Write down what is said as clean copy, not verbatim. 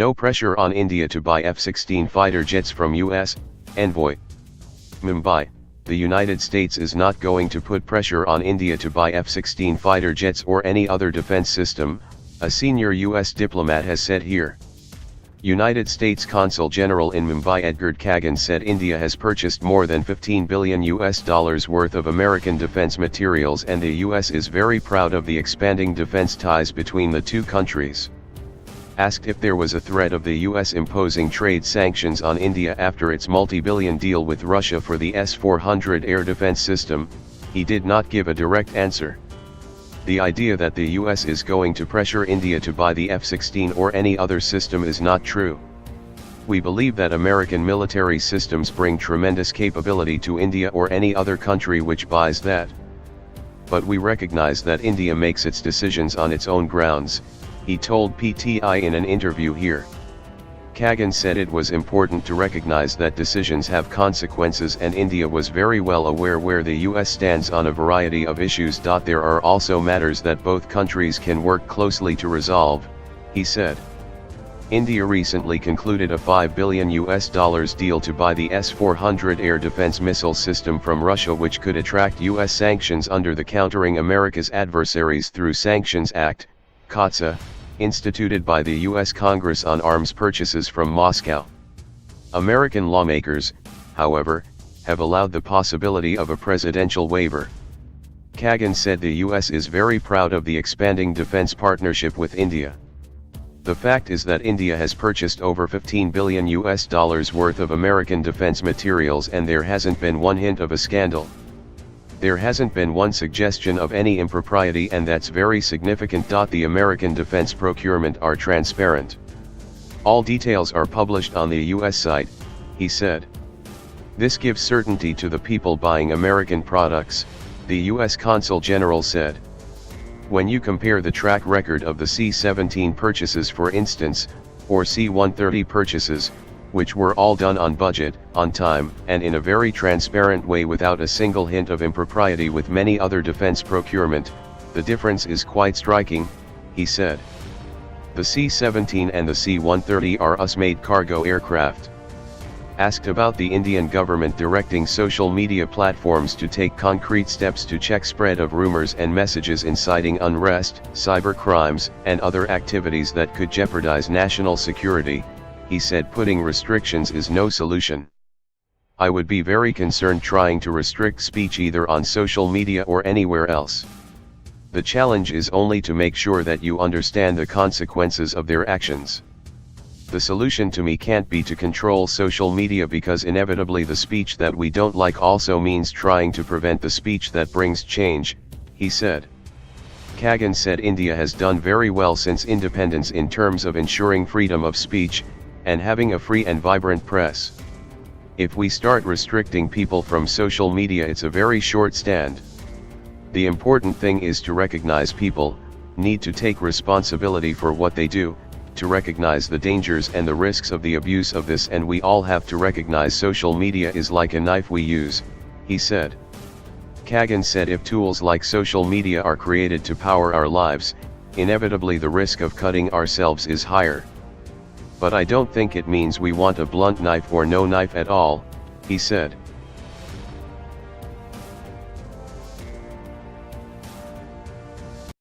No pressure on India to buy F-16 fighter jets from US, Envoy. Mumbai, the United States is not going to put pressure on India to buy F-16 fighter jets or any other defense system, a senior US diplomat has said here. United States Consul General in Mumbai Edgard Kagan said India has purchased more than $15 billion worth of American defense materials and the US is very proud of the expanding defense ties between the two countries. Asked if there was a threat of the US imposing trade sanctions on India after its multi-billion deal with Russia for the S-400 air defense system, he did not give a direct answer. The idea that the US is going to pressure India to buy the F-16 or any other system is not true. We believe that American military systems bring tremendous capability to India or any other country which buys that. But we recognize that India makes its decisions on its own grounds, he told PTI in an interview here. Kagan said it was important to recognize that decisions have consequences and India was very well aware where the US stands on a variety of issues. There are also matters that both countries can work closely to resolve, he said. India recently concluded a $5 billion deal to buy the S-400 air defense missile system from Russia, which could attract US sanctions under the Countering America's Adversaries Through Sanctions Act, CAATSA, instituted by the U.S. Congress on arms purchases from Moscow. American lawmakers, however, have allowed the possibility of a presidential waiver. Kagan said the U.S. is very proud of the expanding defense partnership with India. The fact is that India has purchased over $15 billion worth of American defense materials and there hasn't been one hint of a scandal. There hasn't been one suggestion of any impropriety and that's very significant. The American defense procurement are transparent. All details are published on the US site, he said. This gives certainty to the people buying American products, the US Consul General said. When you compare the track record of the C17 purchases for instance, or C130 purchases, which were all done on budget, on time, and in a very transparent way without a single hint of impropriety with many other defense procurement, the difference is quite striking, he said. The C17 and the C130 are US-made cargo aircraft. Asked about the Indian government directing social media platforms to take concrete steps to check spread of rumors and messages inciting unrest, cyber crimes, and other activities that could jeopardize national security, he said putting restrictions is no solution. I would be very concerned trying to restrict speech either on social media or anywhere else. The challenge is only to make sure that you understand the consequences of their actions. The solution to me can't be to control social media because inevitably the speech that we don't like also means trying to prevent the speech that brings change, he said. Kagan said India has done very well since independence in terms of ensuring freedom of speech, and having a free and vibrant press. If we start restricting people from social media it's a very short stand. The important thing is to recognize people need to take responsibility for what they do, to recognize the dangers and the risks of the abuse of this, and we all have to recognize social media is like a knife we use, he said. Kagan said if tools like social media are created to power our lives, inevitably the risk of cutting ourselves is higher. But I don't think it means we want a blunt knife or no knife at all, he said.